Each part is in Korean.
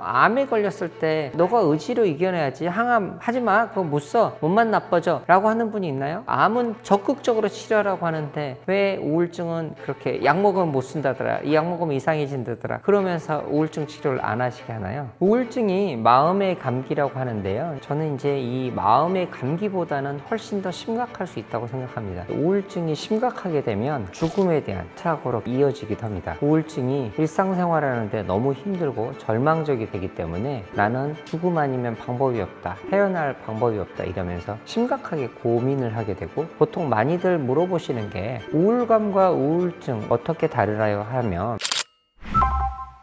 암에 걸렸을 때 너가 의지로 이겨내야지, 항암 하지마, 그거 못 써, 몸만 나빠져 라고 하는 분이 있나요? 암은 적극적으로 치료하라고 하는데 왜 우울증은 그렇게 약 먹으면 못 쓴다더라, 이 약 먹으면 이상해진다더라 그러면서 우울증 치료를 안 하시게 하나요? 우울증이 마음의 감기라고 하는데요, 저는 이제 이 마음의 감기보다는 훨씬 더 심각할 수 있다고 생각합니다. 우울증이 심각하게 되면 죽음에 대한 사고로 이어지기도 합니다. 우울증이 일상생활하는데 너무 힘들고 절망적이 되기 때문에 나는 죽음 아니면 방법이 없다, 헤어날 방법이 없다 이러면서 심각하게 고민을 하게 되고, 보통 많이들 물어보시는 게 우울감과 우울증 어떻게 다르나요 하면,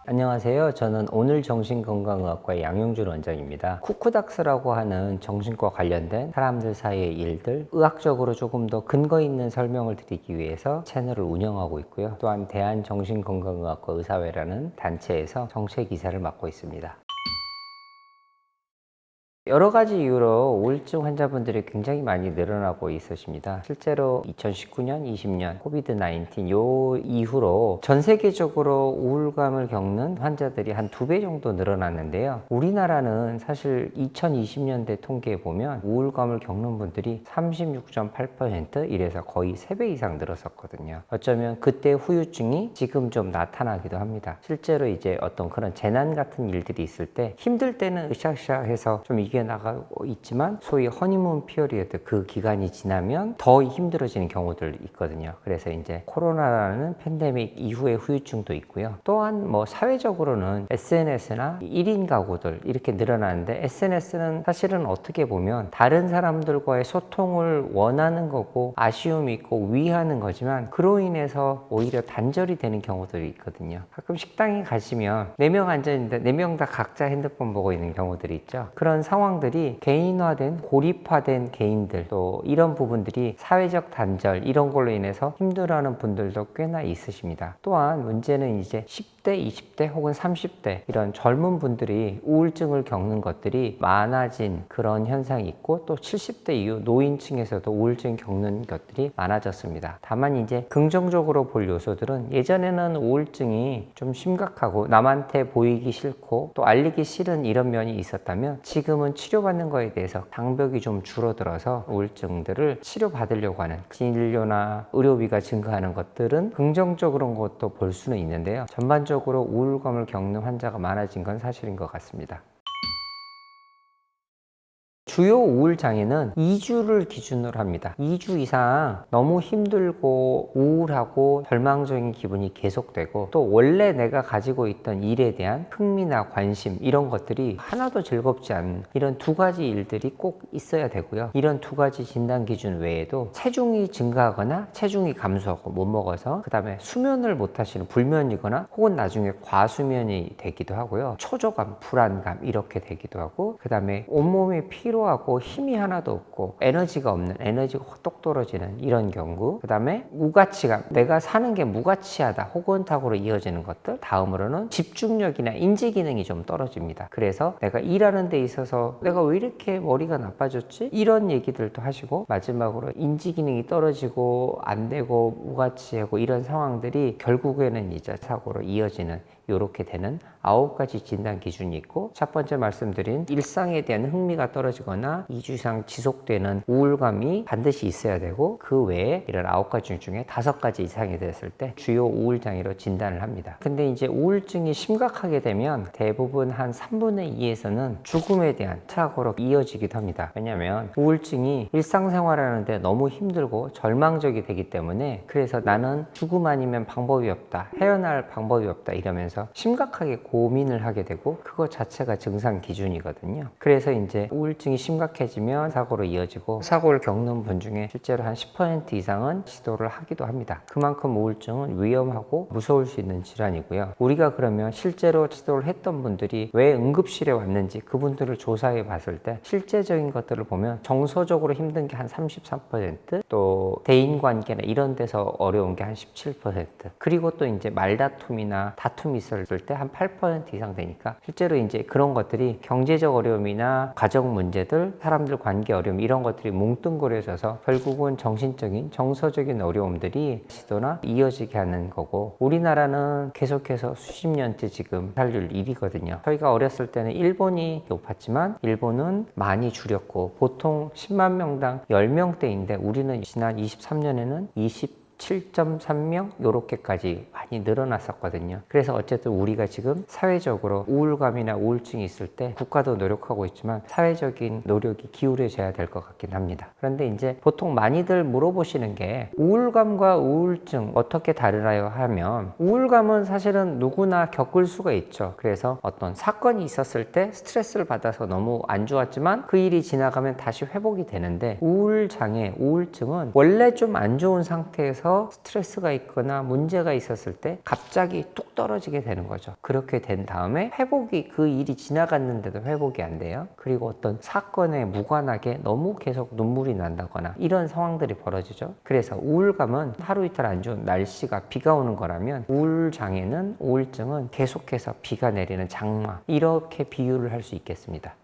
안녕하세요. 저는 오늘 정신건강의학과의 양용준 원장입니다. 쿠쿠닥스라고 하는 정신과 관련된 사람들 사이의 일들, 의학적으로 조금 더 근거 있는 설명을 드리기 위해서 채널을 운영하고 있고요. 또한 대한정신건강의학과 의사회라는 단체에서 정책이사를 맡고 있습니다. 여러 가지 이유로 우울증 환자분들이 굉장히 많이 늘어나고 있으십니다. 실제로 2019년, 20년 코비드-19 요 이후로 전 세계적으로 우울감을 겪는 환자들이 한 2배 정도 늘어났는데요. 우리나라는 사실 2020년대 통계에 보면 우울감을 겪는 분들이 36.8%, 이래서 거의 3배 이상 늘었었거든요. 어쩌면 그때 후유증이 지금 좀 나타나기도 합니다. 실제로 이제 어떤 그런 재난 같은 일들이 있을 때 힘들 때는 으쌰으쌰해서 좀 나가고 있지만, 소위 허니문 피어리어드 그 기간이 지나면 더 힘들어지는 경우들 있거든요. 그래서 이제 코로나라는 팬데믹 이후의 후유증도 있고요. 또한 뭐 사회적으로는 SNS나 1인 가구들 이렇게 늘어나는데, SNS는 사실은 어떻게 보면 다른 사람들과의 소통을 원하는 거고 아쉬움이 있고 위하는 거지만, 그로 인해서 오히려 단절이 되는 경우들이 있거든요. 가끔 식당에 가시면 4명 앉아있는데 4명 다 각자 핸드폰 보고 있는 경우들이 있죠. 그런 상황들이 개인화된, 고립화된 개인들, 또 이런 부분들이 사회적 단절 이런 걸로 인해서 힘들어하는 분들도 꽤나 있으십니다. 또한 문제는 이제 10대, 20대 혹은 30대 이런 젊은 분들이 우울증을 겪는 것들이 많아진 그런 현상이 있고, 또 70대 이후 노인층에서도 우울증 겪는 것들이 많아졌습니다. 다만 이제 긍정적으로 볼 요소들은, 예전에는 우울증이 좀 심각하고 남한테 보이기 싫고 또 알리기 싫은 이런 면이 있었다면, 지금은 치료받는 거에 대해서 장벽이 좀 줄어들어서 우울증들을 치료받으려고 하는 진료나 의료비가 증가하는 것들은 긍정적인 것도 볼 수는 있는데요. 전반적으로 우울감을 겪는 환자가 많아진 건 사실인 것 같습니다. 주요 우울 장애는 2주를 기준으로 합니다. 2주 이상 너무 힘들고 우울하고 절망적인 기분이 계속되고, 또 원래 내가 가지고 있던 일에 대한 흥미나 관심 이런 것들이 하나도 즐겁지 않은 이런 2가지 일들이 꼭 있어야 되고요. 이런 2가지 진단 기준 외에도 체중이 증가하거나 체중이 감소하고 못 먹어서 그 다음에 수면을 못 하시는 불면이거나 혹은 나중에 과수면이 되기도 하고요. 초조감, 불안감 이렇게 되기도 하고, 그 다음에 온몸이 피로하고 힘이 하나도 없고 에너지가 없는, 에너지가 똑 떨어지는 이런 경우, 그 다음에 무가치감, 내가 사는 게 무가치하다, 호곤탁으로 이어지는 것들, 다음으로는 집중력이나 인지 기능이 좀 떨어집니다. 그래서 내가 일하는 데 있어서 내가 왜 이렇게 머리가 나빠졌지? 이런 얘기들도 하시고, 마지막으로 인지 기능이 떨어지고 안 되고 무가치하고 이런 상황들이 결국에는 이제 사고로 이어지는, 이렇게 되는 9가지 진단 기준이 있고, 첫 번째 말씀드린 일상에 대한 흥미가 떨어지거나 2주 이상 지속되는 우울감이 반드시 있어야 되고, 그 외에 이런 9가지 중에 5가지 이상이 됐을 때 주요 우울장애로 진단을 합니다. 근데 이제 우울증이 심각하게 되면 대부분 한 3분의 2에서는 죽음에 대한 사고로 이어지기도 합니다. 왜냐하면 우울증이 일상생활하는데 너무 힘들고 절망적이 되기 때문에, 그래서 나는 죽음 아니면 방법이 없다, 헤어날 방법이 없다 이러면서 심각하게 고민을 하게 되고, 그거 자체가 증상 기준이거든요. 그래서 이제 우울증이 심각해지면 사고로 이어지고, 사고를 겪는 분 중에 실제로 한 10% 이상은 시도를 하기도 합니다. 그만큼 우울증은 위험하고 무서울 수 있는 질환이고요. 우리가 그러면 실제로 시도를 했던 분들이 왜 응급실에 왔는지 그분들을 조사해 봤을 때 실제적인 것들을 보면 정서적으로 힘든 게 한 33%, 또 대인관계나 이런 데서 어려운 게 한 17%, 그리고 또 이제 말다툼이나 다툼이 있었을 때 한 8% 이상 되니까 실제로 이제 그런 것들이 경제적 어려움이나 가정 문제들, 사람들 관계 어려움 이런 것들이 뭉뚱그려져서 결국은 정신적인 정서적인 어려움들이 시도나 이어지게 하는 거고, 우리나라는 계속해서 수십 년째 지금 살률 1위거든요. 저희가 어렸을 때는 일본이 높았지만 일본은 많이 줄였고 보통 10만 명당 10명대인데 우리는 지난 23년에는 27.3명 요렇게까지 많이 늘어났었거든요. 그래서 어쨌든 우리가 지금 사회적으로 우울감이나 우울증이 있을 때 국가도 노력하고 있지만 사회적인 노력이 기울여져야 될 것 같긴 합니다. 그런데 이제 보통 많이들 물어보시는 게 우울감과 우울증 어떻게 다르나요 하면, 우울감은 사실은 누구나 겪을 수가 있죠. 그래서 어떤 사건이 있었을 때 스트레스를 받아서 너무 안 좋았지만 그 일이 지나가면 다시 회복이 되는데, 우울장애, 우울증은 원래 좀 안 좋은 상태에서 스트레스가 있거나 문제가 있었을 때 갑자기 뚝 떨어지게 되는 거죠. 그렇게 된 다음에 회복이, 그 일이 지나갔는데도 회복이 안 돼요. 그리고 어떤 사건에 무관하게 너무 계속 눈물이 난다거나 이런 상황들이 벌어지죠. 그래서 우울감은 하루 이틀 안 좋은 날씨가 비가 오는 거라면, 우울장애는, 우울증은 계속해서 비가 내리는 장마, 이렇게 비유를 할 수 있겠습니다.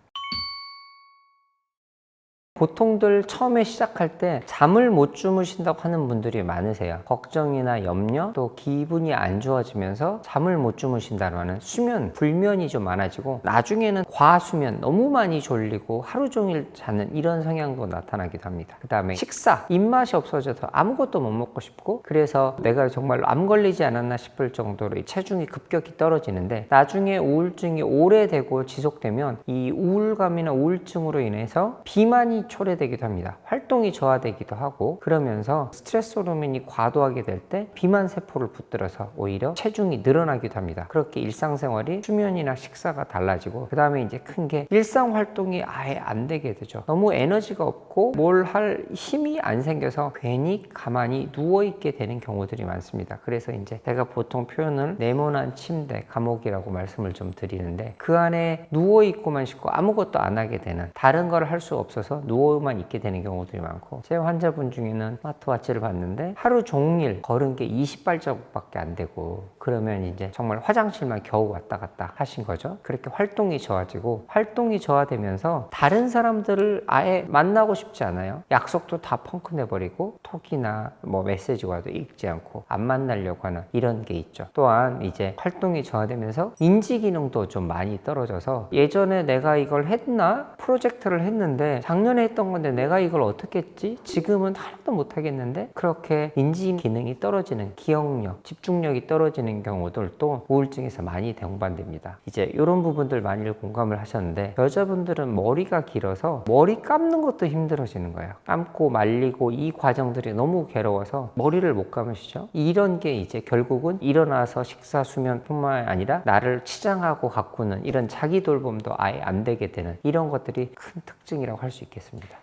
보통들 처음에 시작할 때 잠을 못 주무신다고 하는 분들이 많으세요. 걱정이나 염려, 또 기분이 안 좋아지면서 잠을 못 주무신다는 수면 불면이 좀 많아지고, 나중에는 과수면, 너무 많이 졸리고 하루 종일 자는 이런 성향도 나타나기도 합니다. 그 다음에 식사, 입맛이 없어져서 아무것도 못 먹고 싶고, 그래서 내가 정말 암 걸리지 않았나 싶을 정도로 체중이 급격히 떨어지는데, 나중에 우울증이 오래되고 지속되면 이 우울감이나 우울증으로 인해서 비만이 초래되기도 합니다. 활동이 저하되기도 하고, 그러면서 스트레스 호르몬이 과도하게 될 때 비만 세포를 붙들어서 오히려 체중이 늘어나기도 합니다. 그렇게 일상생활이, 수면이나 식사가 달라지고, 그 다음에 이제 큰 게 일상 활동이 아예 안 되게 되죠. 너무 에너지가 없고 뭘 할 힘이 안 생겨서 괜히 가만히 누워있게 되는 경우들이 많습니다. 그래서 이제 제가 보통 표현을 네모난 침대, 감옥이라고 말씀을 좀 드리는데, 그 안에 누워있고만 싶고 아무것도 안 하게 되는, 다른 걸 할 수 없어서 누워만 있게 되는 경우들이 많고, 제 환자분 중에는 스마트워치를 봤는데 하루 종일 걸은 게 20발자국밖에 안 되고, 그러면 이제 정말 화장실만 겨우 왔다 갔다 하신 거죠. 그렇게 활동이 저하지고, 활동이 저하되면서 다른 사람들을 아예 만나고 싶지 않아요. 약속도 다 펑크 내버리고, 톡이나 뭐 메시지 와도 읽지 않고 안 만나려고 하는 이런 게 있죠. 또한 이제 활동이 저하되면서 인지 기능도 좀 많이 떨어져서, 예전에 내가 이걸 했나? 프로젝트를 했는데 작년에 했던 건데 내가 이걸 어떻게 했지? 지금은 하나도 못 하겠는데? 그렇게 인지 기능이 떨어지는, 기억력, 집중력이 떨어지는 경우들도 우울증에서 많이 동반됩니다. 이제 이런 부분들 많이 공감을 하셨는데, 여자분들은 머리가 길어서 머리 감는 것도 힘들어지는 거예요. 감고 말리고 이 과정들이 너무 괴로워서 머리를 못 감으시죠. 이런 게 이제 결국은 일어나서 식사, 수면뿐만 아니라 나를 치장하고 가꾸는 이런 자기 돌봄도 아예 안 되게 되는, 이런 것들이 큰 특징이라고 할 수 있겠습니다.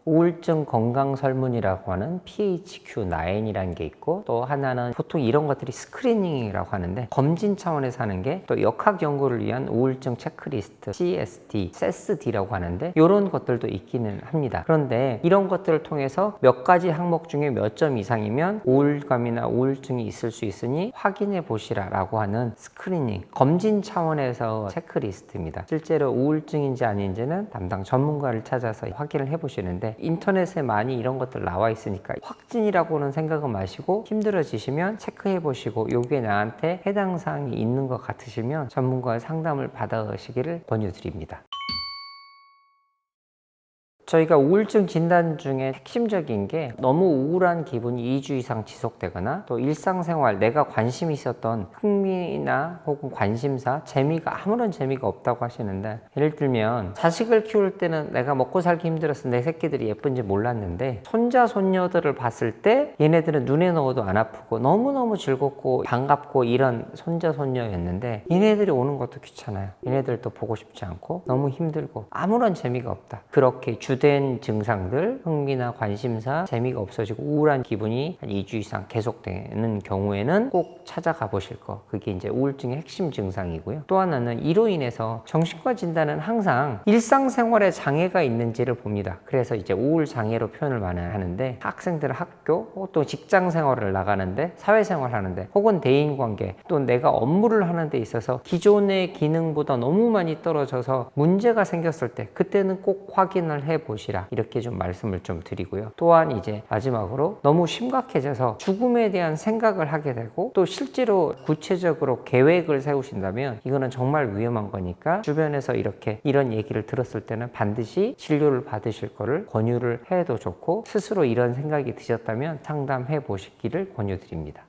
우울증 건강설문이라고 하는 PHQ-9이라는 게 있고, 또 하나는 보통 이런 것들이 스크리닝이라고 하는데, 검진 차원에서 하는 게 또 역학 연구를 위한 우울증 체크리스트 CSD, CESD라고 하는데, 이런 것들도 있기는 합니다. 그런데 이런 것들을 통해서 몇 가지 항목 중에 몇 점 이상이면 우울감이나 우울증이 있을 수 있으니 확인해 보시라 라고 하는 스크리닝, 검진 차원에서 체크리스트입니다. 실제로 우울증인지 아닌지는 담당 전문가를 찾아서 확인을 해 보시는데, 인터넷에 많이 이런 것들 나와 있으니까 확진이라고는 생각은 마시고, 힘들어지시면 체크해 보시고 요게 나한테 해당 사항이 있는 것 같으시면 전문가의 상담을 받아가시기를 권유드립니다. 저희가 우울증 진단 중에 핵심적인 게, 너무 우울한 기분이 2주 이상 지속되거나, 또 일상생활 내가 관심이 있었던 흥미나 혹은 관심사, 재미가 아무런 재미가 없다고 하시는데, 예를 들면 자식을 키울 때는 내가 먹고 살기 힘들어서 내 새끼들이 예쁜지 몰랐는데, 손자 손녀들을 봤을 때 얘네들은 눈에 넣어도 안 아프고 너무너무 즐겁고 반갑고 이런 손자 손녀였는데, 얘네들이 오는 것도 귀찮아요. 얘네들도 보고 싶지 않고 너무 힘들고 아무런 재미가 없다. 그렇게 주된 증상들, 흥미나 관심사, 재미가 없어지고 우울한 기분이 한 2주 이상 계속되는 경우에는 꼭 찾아가 보실 거. 그게 이제 우울증의 핵심 증상이고요. 또 하나는 이로 인해서 정신과 진단은 항상 일상생활에 장애가 있는지를 봅니다. 그래서 이제 우울 장애로 표현을 많이 하는데, 학생들 학교, 또 직장 생활을 나가는데, 사회생활 하는데, 혹은 대인관계, 또 내가 업무를 하는 데 있어서 기존의 기능보다 너무 많이 떨어져서 문제가 생겼을 때 그때는 꼭 확인을 해 보시라, 이렇게 좀 말씀을 좀 드리고요. 또한 이제 마지막으로 너무 심각해져서 죽음에 대한 생각을 하게 되고 또 실제로 구체적으로 계획을 세우신다면 이거는 정말 위험한 거니까 주변에서 이렇게 이런 얘기를 들었을 때는 반드시 진료를 받으실 거를 권유를 해도 좋고, 스스로 이런 생각이 드셨다면 상담해 보시기를 권유드립니다.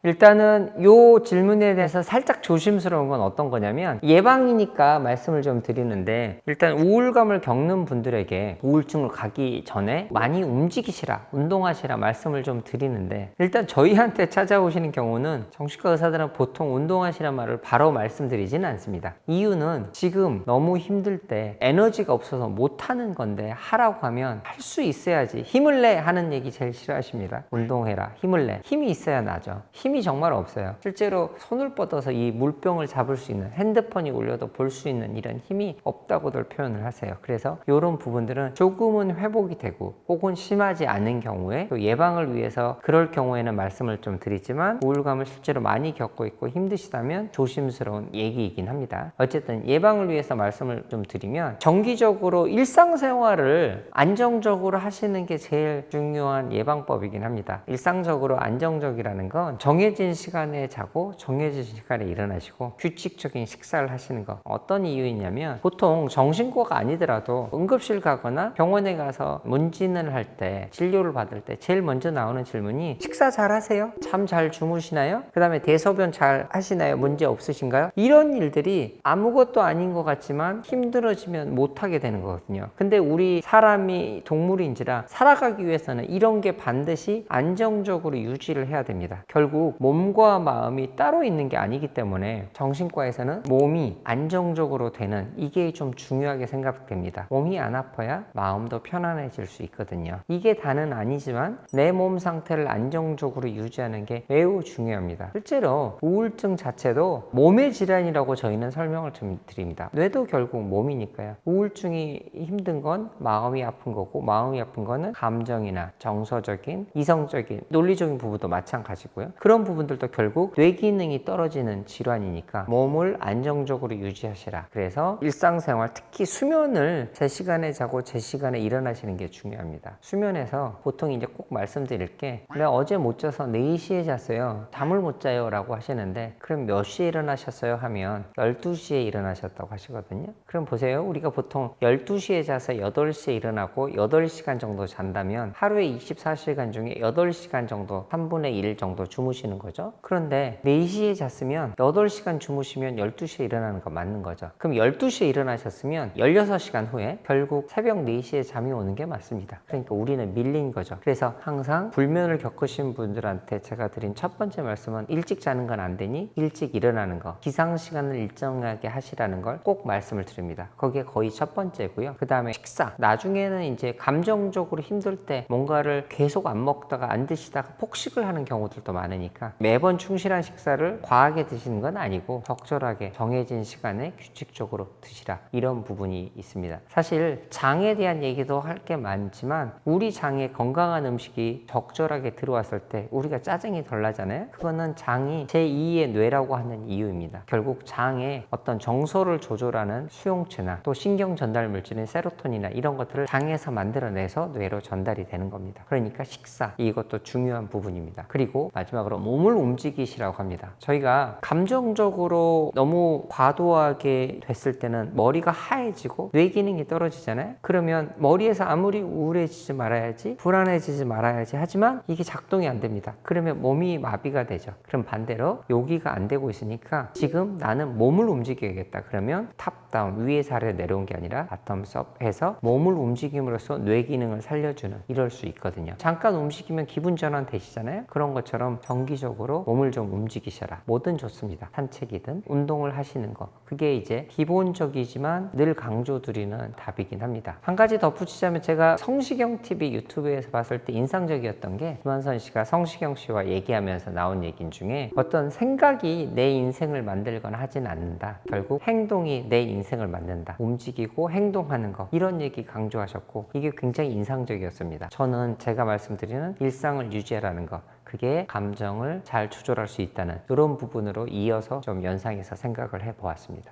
일단은 이 질문에 대해서 살짝 조심스러운 건 어떤 거냐면, 예방이니까 말씀을 좀 드리는데, 일단 우울감을 겪는 분들에게 우울증을 가기 전에 많이 움직이시라, 운동하시라 말씀을 좀 드리는데, 일단 저희한테 찾아오시는 경우는 정신과 의사들은 보통 운동하시란 말을 바로 말씀드리지는 않습니다. 이유는 지금 너무 힘들 때 에너지가 없어서 못하는 건데, 하라고 하면 할 수 있어야지, 힘을 내 하는 얘기 제일 싫어하십니다. 운동해라, 힘을 내. 힘이 있어야 나죠. 힘이 정말 없어요. 실제로 손을 뻗어서 이 물병을 잡을 수 있는, 핸드폰이 울려도 볼 수 있는 이런 힘이 없다고들 표현을 하세요. 그래서 이런 부분들은 조금은 회복이 되고 혹은 심하지 않은 경우에, 또 예방을 위해서 그럴 경우에는 말씀을 좀 드리지만, 우울감을 실제로 많이 겪고 있고 힘드시다면 조심스러운 얘기이긴 합니다. 어쨌든 예방을 위해서 말씀을 좀 드리면, 정기적으로 일상생활을 안정적으로 하시는 게 제일 중요한 예방법이긴 합니다. 일상적으로 안정적이라는 건 정해진 시간에 자고 정해진 시간에 일어나시고 규칙적인 식사를 하시는 거. 어떤 이유이냐면, 보통 정신과가 아니더라도 응급실 가거나 병원에 가서 문진을 할 때, 진료를 받을 때 제일 먼저 나오는 질문이 식사 잘 하세요? 잠 잘 주무시나요? 그 다음에 대소변 잘 하시나요? 문제 없으신가요? 이런 일들이 아무것도 아닌 것 같지만 힘들어지면 못하게 되는 거거든요. 근데 우리 사람이 동물인지라 살아가기 위해서는 이런 게 반드시 안정적으로 유지를 해야 됩니다. 결국 몸과 마음이 따로 있는 게 아니기 때문에 정신과에서는 몸이 안정적으로 되는, 이게 좀 중요하게 생각됩니다. 몸이 안 아파야 마음도 편안해질 수 있거든요. 이게 다는 아니지만 내 몸 상태를 안정적으로 유지하는 게 매우 중요합니다. 실제로 우울증 자체도 몸의 질환이라고 저희는 설명을 좀 드립니다. 뇌도 결국 몸이니까요. 우울증이 힘든 건 마음이 아픈 거고, 마음이 아픈 거는 감정이나 정서적인, 이성적인, 논리적인 부분도 마찬가지고요. 그런 부분들도 결국 뇌 기능이 떨어지는 질환이니까 몸을 안정적으로 유지하시라. 그래서 일상생활, 특히 수면을 제 시간에 자고 제 시간에 일어나시는 게 중요합니다. 수면에서 보통 이제 꼭 말씀드릴 게, 내가 어제 못 자서 4시에 잤어요, 잠을 못 자요 라고 하시는데, 그럼 몇 시에 일어나셨어요 하면 12시에 일어나셨다고 하시거든요. 그럼 보세요. 우리가 보통 12시에 자서 8시에 일어나고 8시간 정도 잔다면 하루에 24시간 중에 8시간 정도, 3분의 1 정도 주무시는 거죠. 그런데 4시에 잤으면 8시간 주무시면 12시에 일어나는 거 맞는 거죠. 그럼 12시에 일어나셨으면 16시간 후에 결국 새벽 4시에 잠이 오는 게 맞습니다. 그러니까 우리는 밀린 거죠. 그래서 항상 불면을 겪으신 분들한테 제가 드린 첫 번째 말씀은, 일찍 자는 건 안 되니 일찍 일어나는 거, 기상시간을 일정하게 하시라는 걸 꼭 말씀을 드립니다. 그게 거의 첫 번째고요. 그 다음에 식사. 나중에는 이제 감정적으로 힘들 때 뭔가를 계속 안 먹다가 안 드시다가 폭식을 하는 경우들도 많으니까, 매번 충실한 식사를 과하게 드시는 건 아니고 적절하게 정해진 시간에 규칙적으로 드시라, 이런 부분이 있습니다. 사실 장에 대한 얘기도 할 게 많지만, 우리 장에 건강한 음식이 적절하게 들어왔을 때 우리가 짜증이 덜 나잖아요. 그거는 장이 제2의 뇌라고 하는 이유입니다. 결국 장에 어떤 정서를 조절하는 수용체나 또 신경 전달 물질인 세로토닌이나 이런 것들을 장에서 만들어내서 뇌로 전달이 되는 겁니다. 그러니까 식사, 이것도 중요한 부분입니다. 그리고 마지막으로 몸을 움직이시라고 합니다. 저희가 감정적으로 너무 과도하게 됐을 때는 머리가 하얘지고 뇌 기능이 떨어지잖아요. 그러면 머리에서 아무리 우울해지지 말아야지, 불안해지지 말아야지 하지만 이게 작동이 안 됩니다. 그러면 몸이 마비가 되죠. 그럼 반대로 여기가 안 되고 있으니까 지금 나는 몸을 움직여야겠다. 그러면 탑다운, 위에서 아래로 내려온 게 아니라 바텀스업 해서 몸을 움직임으로써 뇌 기능을 살려주는, 이럴 수 있거든요. 잠깐 움직이면 기분 전환 되시잖아요. 그런 것처럼 정기 장기적으로 몸을 좀 움직이셔라. 뭐든 좋습니다. 산책이든 운동을 하시는 거. 그게 이제 기본적이지만 늘 강조드리는 답이긴 합니다. 한 가지 덧붙이자면 제가 성시경 TV 유튜브에서 봤을 때 인상적이었던 게 김한선 씨가 성시경 씨와 얘기하면서 나온 얘기인 중에 어떤 생각이 내 인생을 만들거나 하진 않는다. 결국 행동이 내 인생을 만든다. 움직이고 행동하는 거. 이런 얘기 강조하셨고 이게 굉장히 인상적이었습니다. 저는 제가 말씀드리는 일상을 유지하라는 거. 그게 감정을 잘 조절할 수 있다는 이런 부분으로 이어서 좀 연상해서 생각을 해보았습니다.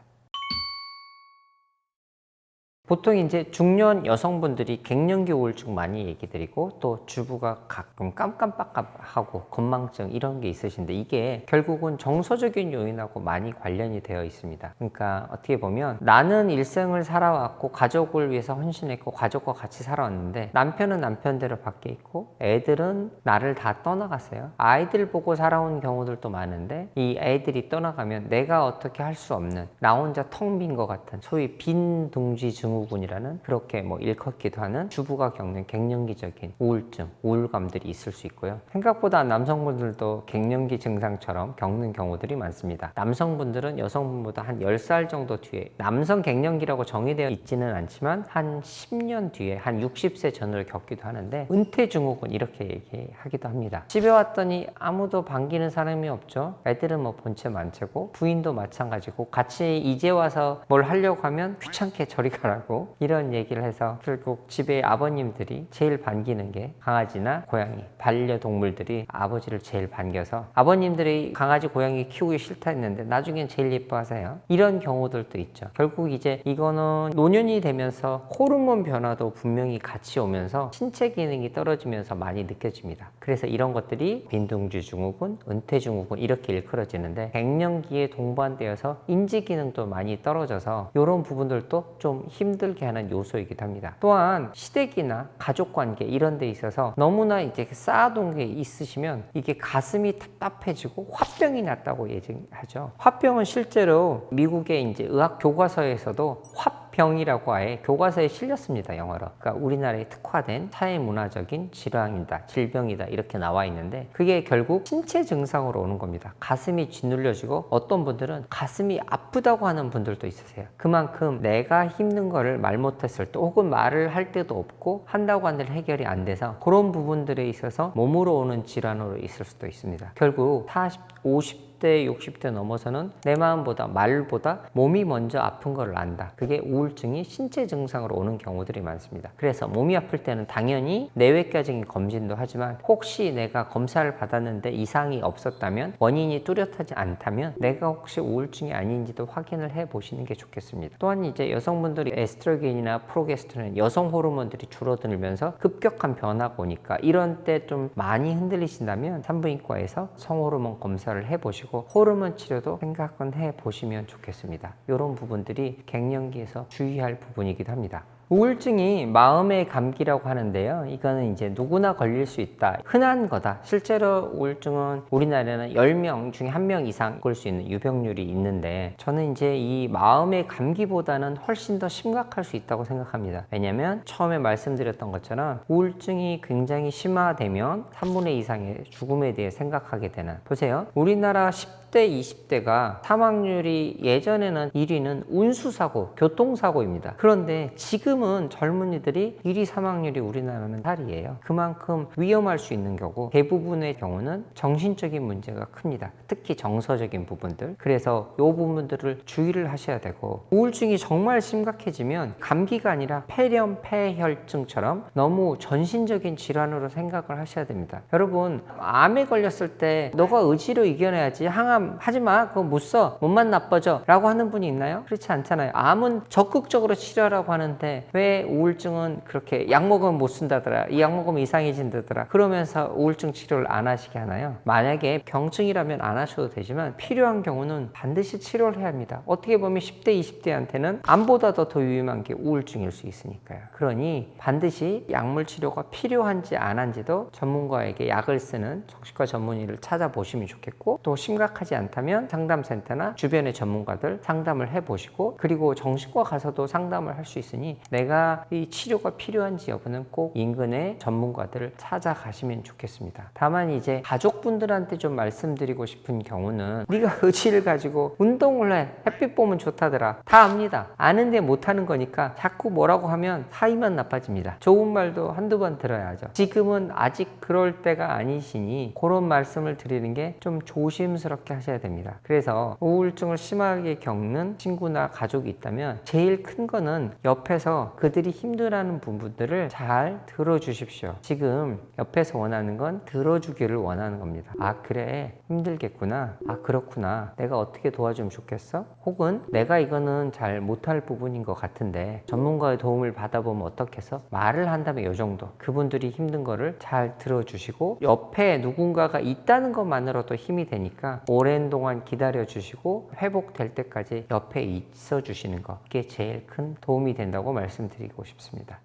보통 이제 중년 여성분들이 갱년기 우울증 많이 얘기 드리고 또 주부가 가끔 깜깜빡깜하고 건망증 이런 게 있으신데 이게 결국은 정서적인 요인하고 많이 관련이 되어 있습니다. 그러니까 어떻게 보면 나는 일생을 살아왔고 가족을 위해서 헌신했고 가족과 같이 살아왔는데 남편은 남편대로 밖에 있고 애들은 나를 다 떠나갔어요. 아이들 보고 살아온 경우들도 많은데 이 애들이 떠나가면 내가 어떻게 할 수 없는 나 혼자 텅 빈 것 같은 소위 빈둥지 증후군이라는 그렇게 일컫기도 하는 주부가 겪는 갱년기적인 우울증, 우울감들이 있을 수 있고요. 생각보다 남성분들도 갱년기 증상처럼 겪는 경우들이 많습니다. 남성분들은 여성분보다 한 10살 정도 뒤에 남성 갱년기라고 정의되어 있지는 않지만 한 10년 뒤에 한 60세 전후를 겪기도 하는데 은퇴 증후군 이렇게 얘기하기도 합니다. 집에 왔더니 아무도 반기는 사람이 없죠. 애들은 본체 만체고 부인도 마찬가지고 같이 이제 와서 뭘 하려고 하면 귀찮게 저리 가라고 이런 얘기를 해서 결국 집에 아버님들이 제일 반기는 게 강아지나 고양이, 반려동물들이 아버지를 제일 반겨서 아버님들이 강아지, 고양이 키우기 싫다 했는데 나중엔 제일 예뻐하세요. 이런 경우들도 있죠. 결국 이제 이거는 노년이 되면서 호르몬 변화도 분명히 같이 오면서 신체 기능이 떨어지면서 많이 느껴집니다. 그래서 이런 것들이 빈둥지 증후군, 은퇴 증후군 이렇게 일컬어지는데 갱년기에 동반되어서 인지 기능도 많이 떨어져서 이런 부분들도 좀 힘들게 하는 요소이기도 합니다. 또한 시댁이나 가족관계 이런 데 있어서 너무나 이제 쌓아둔 게 있으시면 이게 가슴이 답답해지고 화병이 났다고 얘기하죠. 화병은 실제로 미국의 이제 의학 교과서에서도 병이라고 아예 교과서에 실렸습니다. 영어로. 그러니까 우리나라에 특화된 사회문화적인 질환이다, 질병이다 이렇게 나와 있는데 그게 결국 신체 증상으로 오는 겁니다. 가슴이 짓눌려지고 어떤 분들은 가슴이 아프다고 하는 분들도 있으세요. 그만큼 내가 힘든 거를 말 못했을 때 혹은 말을 할 때도 없고 한다고 하는데 해결이 안 돼서 그런 부분들에 있어서 몸으로 오는 질환으로 있을 수도 있습니다. 결국 40, 50 50대, 60대 넘어서는 내 마음보다 말보다 몸이 먼저 아픈 걸 안다. 그게 우울증이 신체 증상으로 오는 경우들이 많습니다. 그래서 몸이 아플 때는 당연히 내외과적인 검진도 하지만 혹시 내가 검사를 받았는데 이상이 없었다면 원인이 뚜렷하지 않다면 내가 혹시 우울증이 아닌지도 확인을 해 보시는 게 좋겠습니다. 또한 이제 여성분들이 에스트로겐이나 프로게스테론 여성 호르몬들이 줄어들면서 급격한 변화가 오니까 이런 때 좀 많이 흔들리신다면 산부인과에서 성호르몬 검사를 해 보시고 호르몬 치료도 생각은 해보시면 좋겠습니다. 이런 부분들이 갱년기에서 주의할 부분이기도 합니다. 우울증이 마음의 감기라고 하는데요. 이거는 이제 누구나 걸릴 수 있다. 흔한 거다. 실제로 우울증은 우리나라에는 10명 중에 1명 이상 올 수 있는 유병률이 있는데 저는 이제 이 마음의 감기보다는 훨씬 더 심각할 수 있다고 생각합니다. 왜냐면 처음에 말씀드렸던 것처럼 우울증이 굉장히 심화되면 3분의 2 이상의 죽음에 대해 생각하게 되는. 보세요. 우리나라 10대, 20대가 사망률이 예전에는 1위는 운수사고, 교통사고입니다. 그런데 지금은 젊은이들이 1위 사망률이 우리나라는 8위예요. 그만큼 위험할 수 있는 거고 대부분의 경우는 정신적인 문제가 큽니다. 특히 정서적인 부분들. 그래서 이 부분들을 주의를 하셔야 되고 우울증이 정말 심각해지면 감기가 아니라 폐렴, 폐혈증처럼 너무 전신적인 질환으로 생각을 하셔야 됩니다. 여러분 암에 걸렸을 때 너가 의지로 이겨내야지 항암 하지마 그거 못 써 몸만 나빠져 라고 하는 분이 있나요? 그렇지 않잖아요. 암은 적극적으로 치료하라고 하는데 왜 우울증은 그렇게 약 먹으면 못 쓴다더라 이 약 먹으면 이상해진다더라 그러면서 우울증 치료를 안 하시게 하나요? 만약에 경증이라면 안 하셔도 되지만 필요한 경우는 반드시 치료를 해야 합니다. 어떻게 보면 10대 20대한테는 암보다도 더 위험한 게 우울증일 수 있으니까요. 그러니 반드시 약물 치료가 필요한지 안 한지도 전문가에게 약을 쓰는 정신과 전문의를 찾아보시면 좋겠고 또 심각하지 필요하지 않다면 상담센터나 주변의 전문가들 상담을 해보시고, 그리고 정신과 가서도 상담을 할 수 있으니 내가 이 치료가 필요한지 여부는 꼭 인근의 전문가들을 찾아가시면 좋겠습니다. 다만 이제 가족분들한테 좀 말씀드리고 싶은 경우는, 우리가 의지를 가지고 운동을 해, 햇빛 보면 좋다더라, 다 압니다. 아는데 못하는 거니까 자꾸 뭐라고 하면 사이만 나빠집니다. 좋은 말도 한두 번 들어야죠. 지금은 아직 그럴 때가 아니시니 그런 말씀을 드리는 게 좀 조심스럽게 하셔야 됩니다. 그래서 우울증을 심하게 겪는 친구나 가족이 있다면 제일 큰 거는 옆에서 그들이 힘들어하는 부분들을 잘 들어주십시오. 지금 옆에서 원하는 건 들어주기를 원하는 겁니다. 아, 그래, 힘들겠구나. 아, 그렇구나. 내가 어떻게 도와주면 좋겠어? 혹은 내가 이거는 잘 못할 부분인 것 같은데 전문가의 도움을 받아보면 어떻겠어? 말을 한다면 이 정도. 그분들이 힘든 거를 잘 들어주시고 옆에 누군가가 있다는 것만으로도 힘이 되니까 오랜 동안 기다려주시고 회복될 때까지 옆에 있어 주시는 거, 그게 제일 큰 도움이 된다고 말씀드리고 싶습니다.